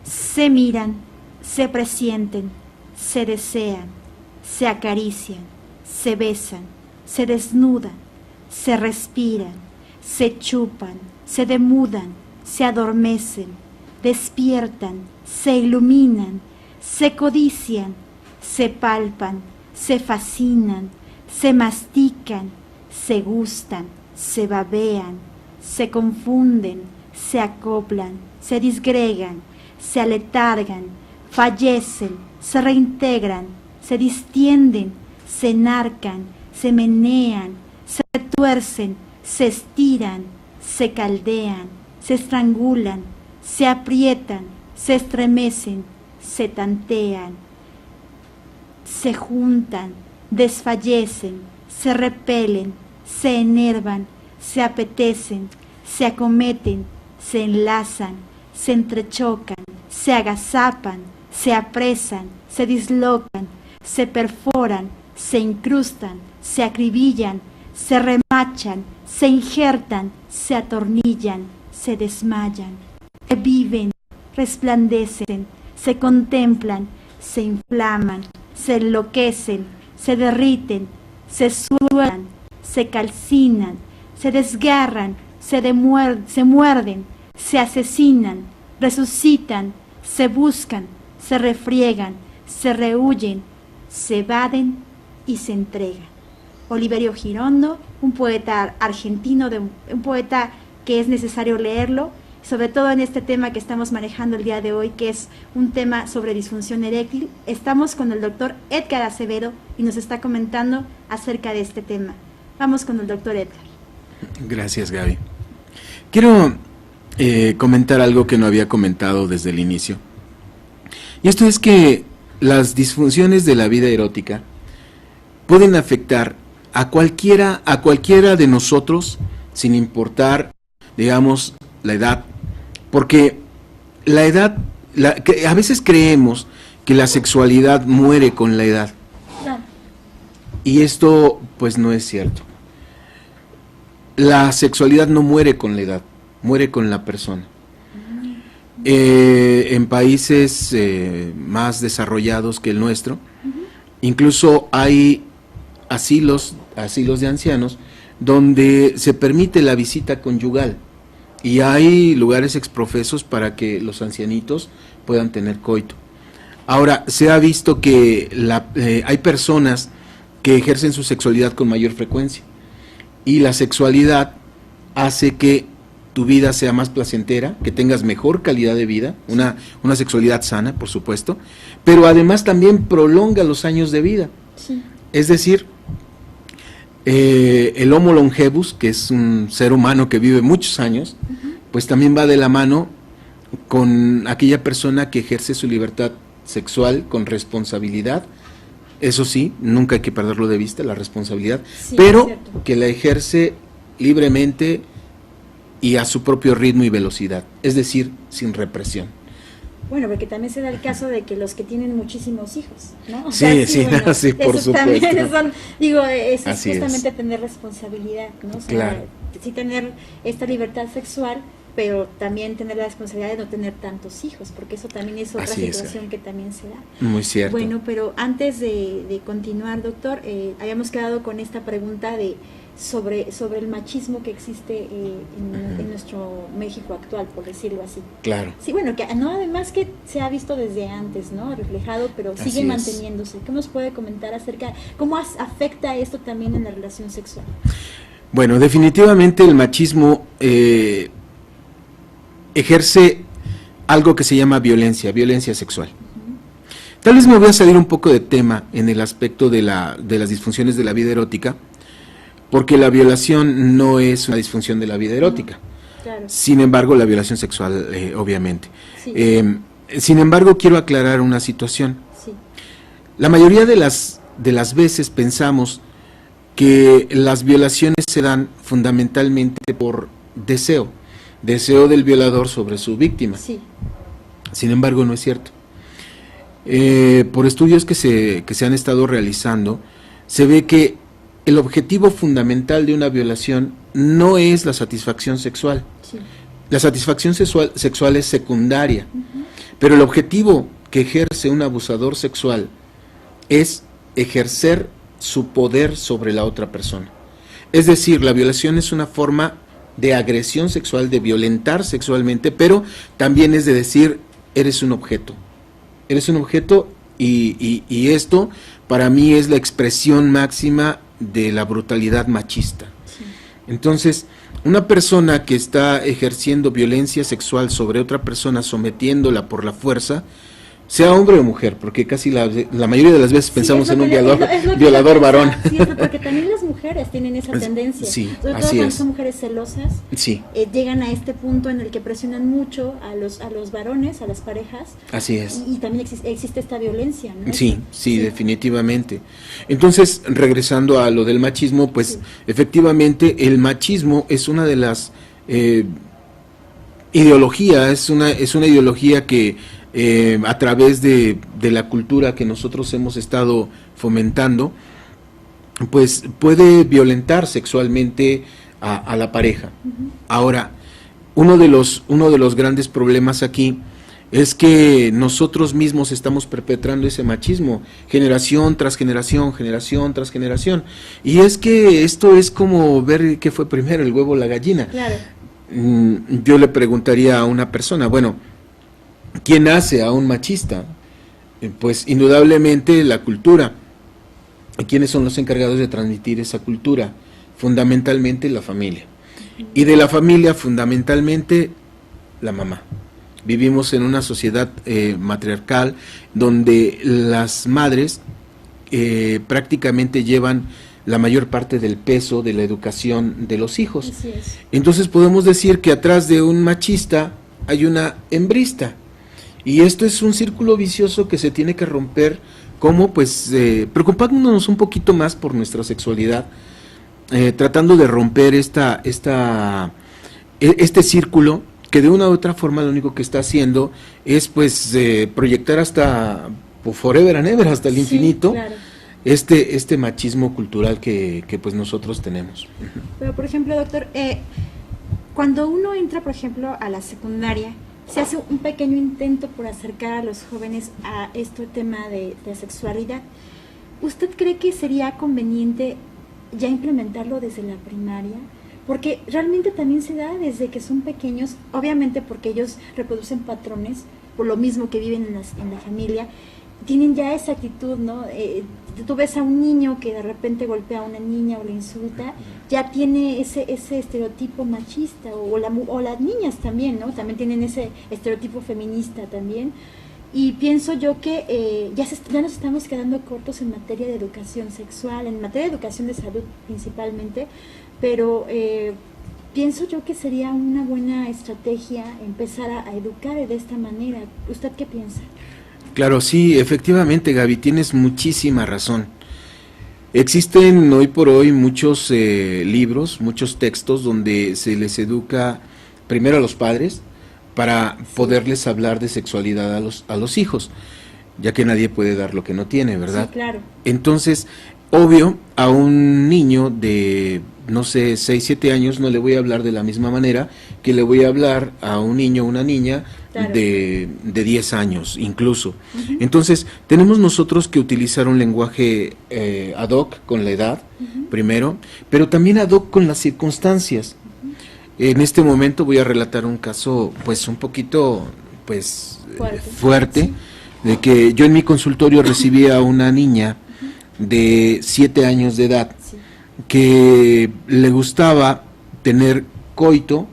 se miran, se presienten, se desean, se acarician, se besan, se desnudan, se respiran, se chupan, se demudan, se adormecen, despiertan, se iluminan, se codician, se palpan, se fascinan, se mastican, se gustan, se babean, se confunden, se acoplan, se disgregan, se aletargan, fallecen, se reintegran, se distienden, se enarcan, se menean, se tuercen, se estiran, se caldean, se estrangulan, se aprietan, se estremecen, se tantean, se juntan, desfallecen, se repelen, se enervan, se apetecen, se acometen, se enlazan, se entrechocan, se agazapan, se apresan, se dislocan, se perforan, se incrustan, se acribillan, se remachan, se injertan, se atornillan, se desmayan, se viven, resplandecen, se contemplan, se inflaman, se enloquecen, se derriten, se suenan, se calcinan, se desgarran, se muerden, se asesinan, resucitan, se buscan, se refriegan, se rehuyen, se evaden y se entregan. Oliverio Girondo, un poeta argentino, un poeta que es necesario leerlo, sobre todo en este tema que estamos manejando el día de hoy, que es un tema sobre disfunción eréctil. Estamos con el doctor Edgar Acevedo y nos está comentando acerca de este tema. Vamos con el doctor Edgar. Gracias, Gaby. Quiero comentar algo que no había comentado desde el inicio. Y esto es que las disfunciones de la vida erótica pueden afectar a cualquiera de nosotros, sin importar, digamos, la edad, porque la edad, a veces creemos que la sexualidad muere con la edad, y esto pues no es cierto. La sexualidad no muere con la edad, muere con la persona. En países más desarrollados que el nuestro, incluso hay asilos de ancianos donde se permite la visita conyugal y hay lugares exprofesos para que los ancianitos puedan tener coito. Ahora, se ha visto que hay personas que ejercen su sexualidad con mayor frecuencia y la sexualidad hace que tu vida sea más placentera, que tengas mejor calidad de vida, una sexualidad sana, por supuesto, pero además también prolonga los años de vida. Sí. Es decir, el Homo longevus, que es un ser humano que vive muchos años, pues también va de la mano con aquella persona que ejerce su libertad sexual con responsabilidad. Eso sí, nunca hay que perderlo de vista, la responsabilidad, sí, pero que la ejerce libremente y a su propio ritmo y velocidad, es decir, sin represión. Bueno, porque también se da el caso de que los que tienen muchísimos hijos, ¿no? O sí, sea, sí, bueno, sí, por supuesto. También son, digo, es justamente tener responsabilidad, ¿no? O sea, claro. Sí tener esta libertad sexual, pero también tener la responsabilidad de no tener tantos hijos, porque eso también es otra situación que también se da. Muy cierto. Bueno, pero antes de continuar, doctor, habíamos quedado con esta pregunta de sobre el machismo que existe en nuestro México actual, por decirlo así. Claro. Sí, bueno, que no, además que se ha visto desde antes, ¿no? Reflejado, pero sigue manteniéndose. ¿Qué nos puede comentar acerca de cómo afecta esto también en la relación sexual? Bueno, definitivamente el machismo ejerce algo que se llama violencia sexual. Tal vez me voy a salir un poco de tema en el aspecto de las disfunciones de la vida erótica, porque la violación no es una disfunción de la vida erótica. Claro. Sin embargo, la violación sexual, obviamente. Sí. Sin embargo, quiero aclarar una situación. Sí. La mayoría de las veces pensamos que las violaciones se dan fundamentalmente por deseo del violador sobre su víctima. Sí. Sin embargo, no es cierto. Por estudios que se han estado realizando, se ve que el objetivo fundamental de una violación no es la satisfacción sexual. Sí. La satisfacción sexual es secundaria, Pero el objetivo que ejerce un abusador sexual es ejercer su poder sobre la otra persona. Es decir, la violación es una forma de agresión sexual, de violentar sexualmente, pero también es de decir, eres un objeto. Eres un objeto y esto para mí es la expresión máxima de la brutalidad machista. Sí. Entonces, una persona que está ejerciendo violencia sexual sobre otra persona, sometiéndola por la fuerza, sea hombre o mujer, porque casi la mayoría de las veces pensamos en un violador varón. Sí, porque también las mujeres tienen esa tendencia. Sí, sobre todo cuando son mujeres celosas, sí. Llegan a este punto en el que presionan mucho a los varones, a las parejas. Así es. Y también existe esta violencia, ¿no? Sí, definitivamente. Entonces, regresando a lo del machismo, pues efectivamente el machismo es una de las ideologías, es una ideología que a través de la cultura que nosotros hemos estado fomentando, pues puede violentar sexualmente a la pareja. Uh-huh. Ahora, uno de los grandes problemas aquí es que nosotros mismos estamos perpetrando ese machismo, generación tras generación, generación tras generación, y es que esto es como ver qué fue primero, el huevo o la gallina. Claro. Yo le preguntaría a una persona, bueno, ¿quién hace a un machista? Pues indudablemente la cultura. ¿Quiénes son los encargados de transmitir esa cultura? Fundamentalmente la familia. Y de la familia fundamentalmente la mamá. Vivimos en una sociedad matriarcal donde las madres prácticamente llevan la mayor parte del peso de la educación de los hijos. Así es. Entonces podemos decir que atrás de un machista hay una hembrista. Y esto es un círculo vicioso que se tiene que romper, como pues preocupándonos un poquito más por nuestra sexualidad, tratando de romper este círculo que de una u otra forma lo único que está haciendo es pues proyectar hasta forever and ever, hasta el infinito, claro. este machismo cultural que pues nosotros tenemos. Pero por ejemplo, doctor, cuando uno entra por ejemplo a la secundaria, se hace un pequeño intento por acercar a los jóvenes a este tema de sexualidad. ¿Usted cree que sería conveniente ya implementarlo desde la primaria? Porque realmente también se da desde que son pequeños, obviamente porque ellos reproducen patrones, por lo mismo que viven en la familia, tienen ya esa actitud, ¿no? Tú ves a un niño que de repente golpea a una niña o le insulta, ya tiene ese estereotipo machista, o las niñas también, ¿no? También tienen ese estereotipo feminista también, y pienso yo que ya nos estamos quedando cortos en materia de educación sexual, en materia de educación de salud principalmente, pero pienso yo que sería una buena estrategia empezar a educar de esta manera. ¿Usted qué piensa? Claro, sí, efectivamente, Gaby, tienes muchísima razón. Existen hoy por hoy muchos libros, muchos textos donde se les educa primero a los padres para poderles hablar de sexualidad a los hijos, ya que nadie puede dar lo que no tiene, ¿verdad? Sí, claro. Entonces, obvio, a un niño de, no sé, 6, 7 años no le voy a hablar de la misma manera que le voy a hablar a un niño o una niña, claro, de 10 años incluso. Uh-huh. Entonces, tenemos nosotros que utilizar un lenguaje ad hoc con la edad, uh-huh, primero, pero también ad hoc con las circunstancias. Uh-huh. En este momento voy a relatar un caso, pues, un poquito, pues, fuerte, sí, de que yo en mi consultorio recibí a una niña de 7 años de edad, sí, que le gustaba tener coito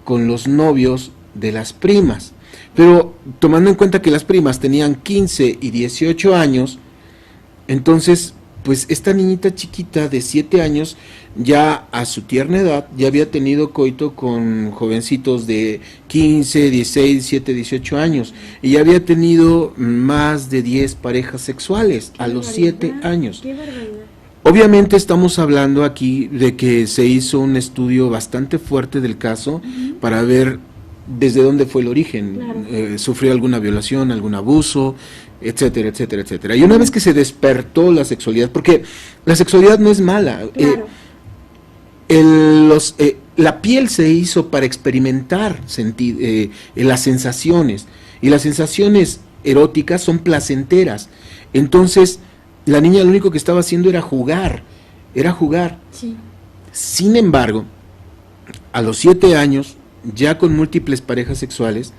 con los novios de las primas, pero tomando en cuenta que las primas tenían 15 y 18 años, entonces pues esta niñita chiquita de 7 años ya a su tierna edad ya había tenido coito con jovencitos de 15, 16, 17, 18 años y ya había tenido más de 10 parejas sexuales a los 7 años. ¡Qué barbaridad! Obviamente estamos hablando aquí de que se hizo un estudio bastante fuerte del caso, uh-huh, para ver desde dónde fue el origen, claro, sufrió alguna violación, algún abuso, etcétera, etcétera, etcétera. Y una vez que se despertó la sexualidad, porque la sexualidad no es mala, claro, la piel se hizo para experimentar las sensaciones, y las sensaciones eróticas son placenteras. Entonces, la niña lo único que estaba haciendo era jugar. Sí. Sin embargo, a los 7 años, ya con múltiples parejas sexuales,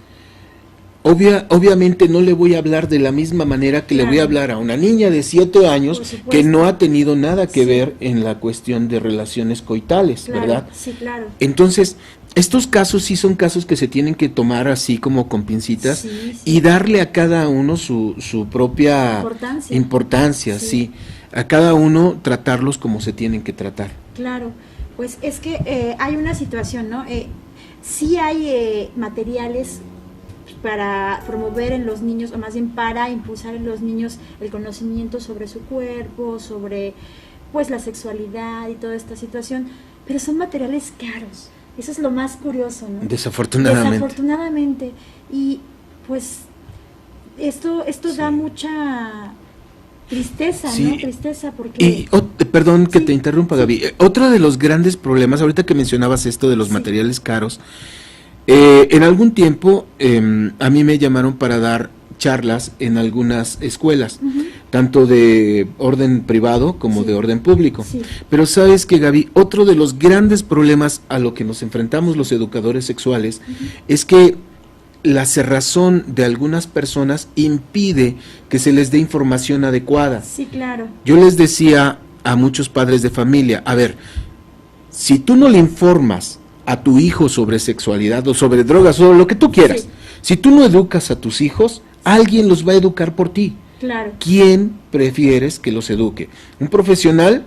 obviamente no le voy a hablar de la misma manera que le voy a hablar a una niña de 7 años que no ha tenido nada que ver en la cuestión de relaciones coitales, ¿verdad? Sí, claro. Entonces, estos casos sí son casos que se tienen que tomar así como con pincitas y darle a cada uno su propia importancia, sí. A cada uno tratarlos como se tienen que tratar. Claro, pues es que hay una situación, ¿no? Sí hay materiales para promover en los niños, o más bien para impulsar en los niños el conocimiento sobre su cuerpo, sobre pues la sexualidad y toda esta situación, pero son materiales caros. Eso es lo más curioso, ¿no? Desafortunadamente. Y pues esto da mucha tristeza, ¿no? Tristeza porque... Perdón que te interrumpa, Gaby. Otro de los grandes problemas, ahorita que mencionabas esto de los materiales caros, en algún tiempo a mí me llamaron para dar charlas en algunas escuelas, tanto de orden privado como de orden público. Pero sabes que, Gaby, otro de los grandes problemas a lo que nos enfrentamos los educadores sexuales es que la cerrazón de algunas personas impide que se les dé información adecuada. Sí, claro. Yo les decía a muchos padres de familia, a ver, si tú no le informas a tu hijo sobre sexualidad o sobre drogas o lo que tú quieras, si tú no educas a tus hijos, alguien los va a educar por ti. Claro. ¿Quién prefieres que los eduque? ¿Un profesional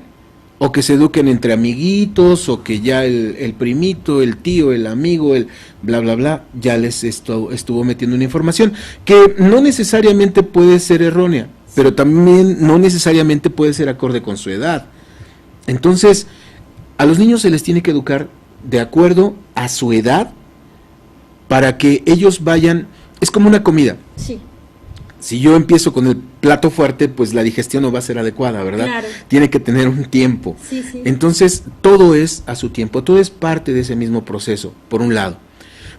o que se eduquen entre amiguitos o que ya el primito, el tío, el amigo, el bla bla bla, ya les estuvo metiendo una información que no necesariamente puede ser errónea, pero también no necesariamente puede ser acorde con su edad? Entonces, a los niños se les tiene que educar de acuerdo a su edad para que ellos vayan, es como una comida. Sí. Si yo empiezo con el plato fuerte, pues la digestión no va a ser adecuada, ¿verdad? Claro. Tiene que tener un tiempo. Sí. Entonces, todo es a su tiempo, todo es parte de ese mismo proceso, por un lado.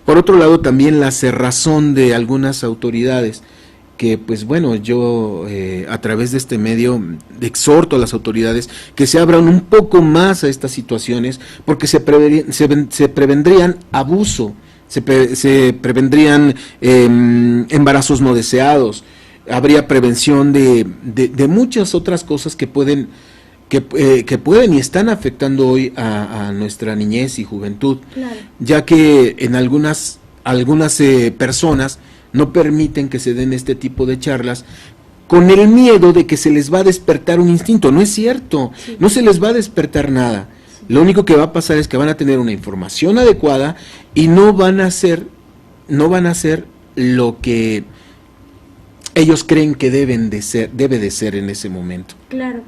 Por otro lado, también la cerrazón de algunas autoridades, que pues bueno, yo a través de este medio exhorto a las autoridades que se abran un poco más a estas situaciones, porque se prevendrían abuso, se prevendrían embarazos no deseados, habría prevención de muchas otras cosas que pueden y están afectando hoy a nuestra niñez y juventud, claro. Ya que en algunas personas no permiten que se den este tipo de charlas con el miedo de que se les va a despertar un instinto. No es cierto, no se les va a despertar nada. Lo único que va a pasar es que van a tener una información adecuada y no van a hacer lo que ellos creen que debe de ser en ese momento. Claro.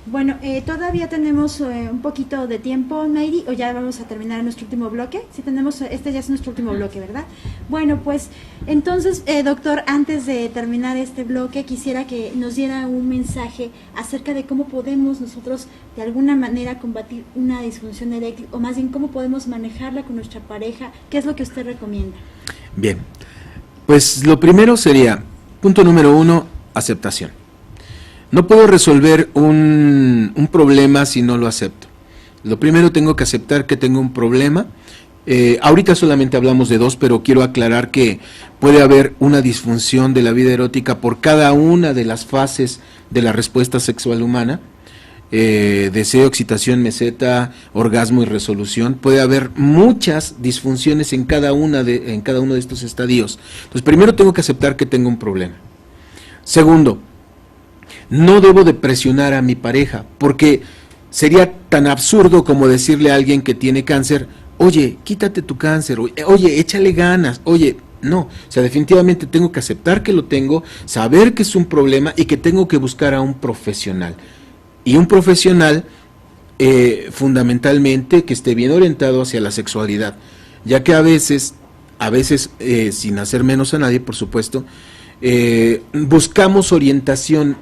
Bueno, todavía tenemos un poquito de tiempo, Mayri, o ya vamos a terminar nuestro último bloque. Sí, tenemos, este ya es nuestro último bloque, ¿verdad? Bueno, pues entonces, doctor, antes de terminar este bloque, quisiera que nos diera un mensaje acerca de cómo podemos nosotros de alguna manera combatir una disfunción eréctil, o más bien cómo podemos manejarla con nuestra pareja. ¿Qué es lo que usted recomienda? Bien, pues lo primero sería, punto número 1, aceptación. No puedo resolver un problema si no lo acepto. Lo primero, tengo que aceptar que tengo un problema. Ahorita solamente hablamos de 2, pero quiero aclarar que puede haber una disfunción de la vida erótica por cada una de las fases de la respuesta sexual humana. Deseo, excitación, meseta, orgasmo y resolución. Puede haber muchas disfunciones en cada uno de estos estadios. Entonces, primero tengo que aceptar que tengo un problema. Segundo, no debo de presionar a mi pareja, porque sería tan absurdo como decirle a alguien que tiene cáncer, oye, quítate tu cáncer, oye, échale ganas, oye, no, o sea, definitivamente tengo que aceptar que lo tengo, saber que es un problema y que tengo que buscar a un profesional. Y un profesional, fundamentalmente, que esté bien orientado hacia la sexualidad, ya que a veces, sin hacer menos a nadie, por supuesto, buscamos orientación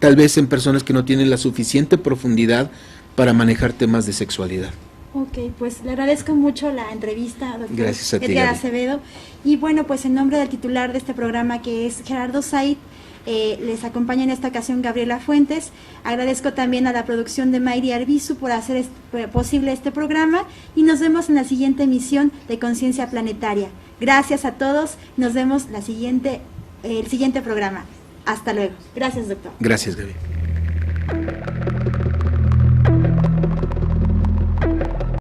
tal vez en personas que no tienen la suficiente profundidad para manejar temas de sexualidad. Ok, pues le agradezco mucho la entrevista, doctor Gracias a ti, Edgar Gaby. Acevedo. Y bueno, pues en nombre del titular de este programa, que es Gerardo Said, les acompaña en esta ocasión Gabriela Fuentes. Agradezco también a la producción de Mayri Arbizu por hacer posible este programa y nos vemos en la siguiente emisión de Conciencia Planetaria. Gracias a todos, nos vemos el siguiente programa. Hasta luego. Gracias, doctor. Gracias, Gaby.